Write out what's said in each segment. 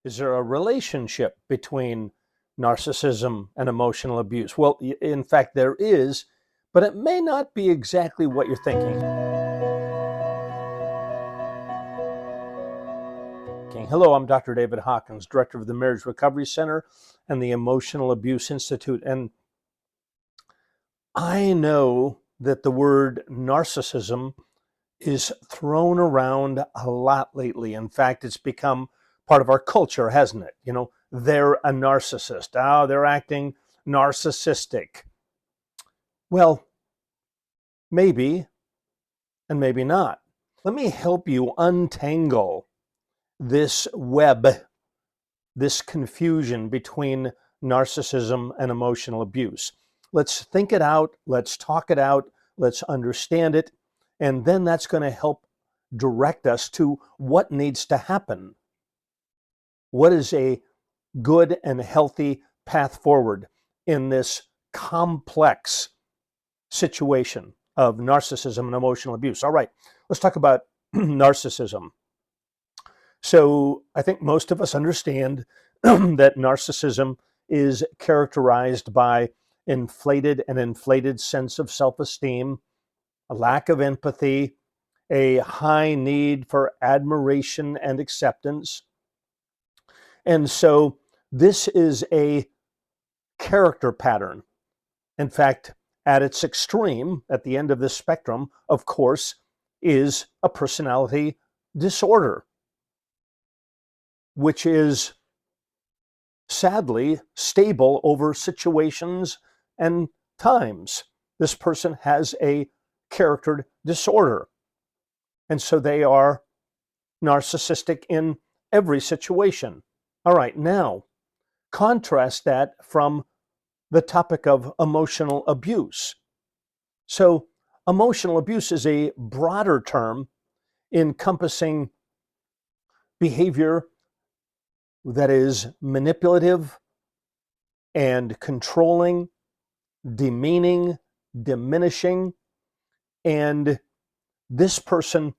Is there a relationship between narcissism and emotional abuse? Well, in fact, there is, but it may not be exactly what you're thinking. Hello, I'm Dr. David Hawkins, director of the Marriage Recovery Center and the Emotional Abuse Institute. And I know that the word narcissism is thrown around a lot lately. In fact, it's become part of our culture, hasn't it? You know, they're a narcissist. Oh, they're acting narcissistic. Well, maybe and maybe not. Let me help you untangle this web, this confusion between narcissism and emotional abuse. Let's think it out. Let's talk it out. Let's understand it. And then that's going to help direct us to what needs to happen. What is a good and healthy path forward in this complex situation of narcissism and emotional abuse? All right, let's talk about narcissism. So I think most of us understand that narcissism is characterized by an inflated sense of self-esteem, a lack of empathy, a high need for admiration and acceptance. And so this is a character pattern. In fact, at its extreme, at the end of this spectrum, of course, is a personality disorder, which is sadly stable over situations and times. This person has a character disorder. And so they are narcissistic in every situation. All right, now contrast that from the topic of emotional abuse. So emotional abuse is a broader term encompassing behavior that is manipulative and controlling, demeaning, diminishing, and this person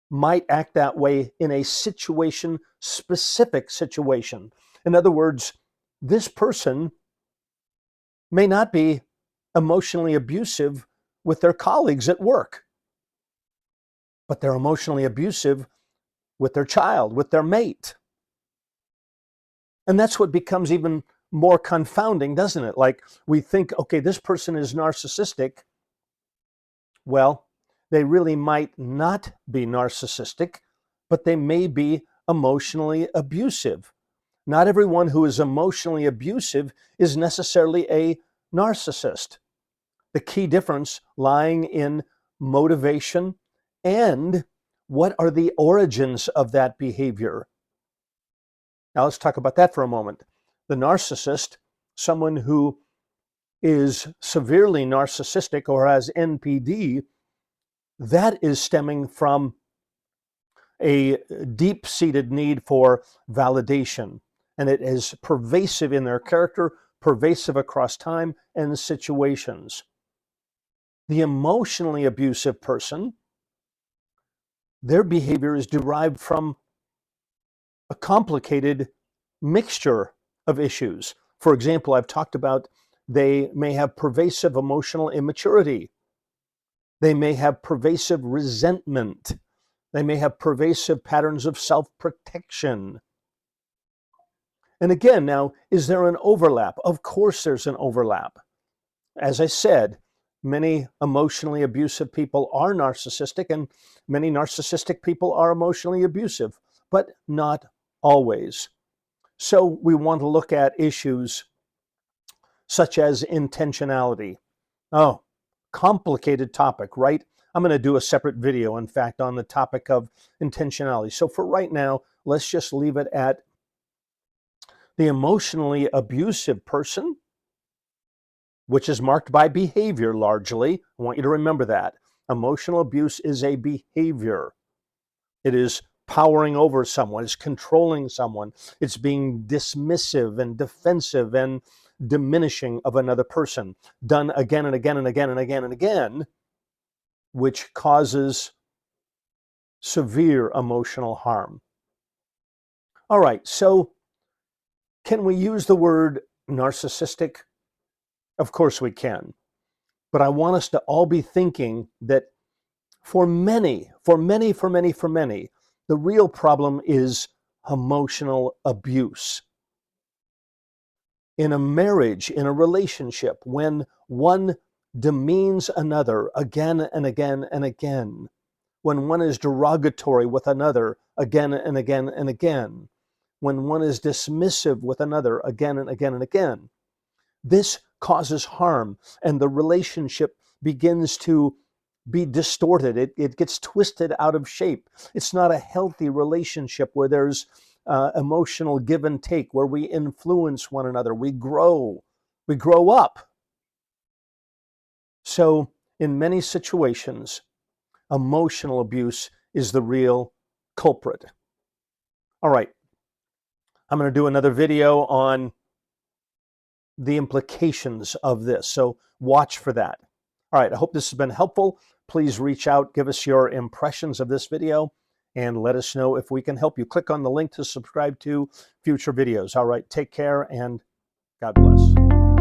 might act that way in a situation, specific situation. In other words, this person may not be emotionally abusive with their colleagues at work, but they're emotionally abusive with their child, with their mate. And that's what becomes even more confounding, doesn't it? Like we think, okay, this person is narcissistic. Well, they really might not be narcissistic, but they may be emotionally abusive. Not everyone who is emotionally abusive is necessarily a narcissist. The key difference lying in motivation and what are the origins of that behavior. Now let's talk about that for a moment. The narcissist, someone who is severely narcissistic or has NPD, that is stemming from a deep-seated need for validation. And it is pervasive in their character, pervasive across time and situations. The emotionally abusive person, their behavior is derived from a complicated mixture of issues. For example, I've talked about they may have pervasive emotional immaturity. They may have pervasive resentment. They may have pervasive patterns of self-protection. And again, now, is there an overlap? Of course there's an overlap. As I said, many emotionally abusive people are narcissistic, and many narcissistic people are emotionally abusive, but not always. So we want to look at issues such as intentionality. Oh, complicated topic, right? I'm going to do a separate video, in fact, on the topic of intentionality. So for right now, let's just leave it at the emotionally abusive person, which is marked by behavior largely. I want you to remember that. Emotional abuse is a behavior. It is powering over someone, it's controlling someone, it's being dismissive and defensive and diminishing of another person, done again and again and again and again and again, which causes severe emotional harm. All right, so can we use the word narcissistic? Of course we can. But I want us to all be thinking that for many, the real problem is emotional abuse. In a marriage, in a relationship, when one demeans another again and again and again, when one is derogatory with another again and again and again, when one is dismissive with another again and again and again, this causes harm, and the relationship begins to be distorted. It gets twisted out of shape. It's not a healthy relationship where there's emotional give and take, where we influence one another, we grow up. So in many situations, emotional abuse is the real culprit. All right, I'm going to do another video on the implications of this, so watch for that. All right, I hope this has been helpful. Please reach out, give us your impressions of this video, and let us know if we can help you. Click on the link to subscribe to future videos. All right, take care and God bless.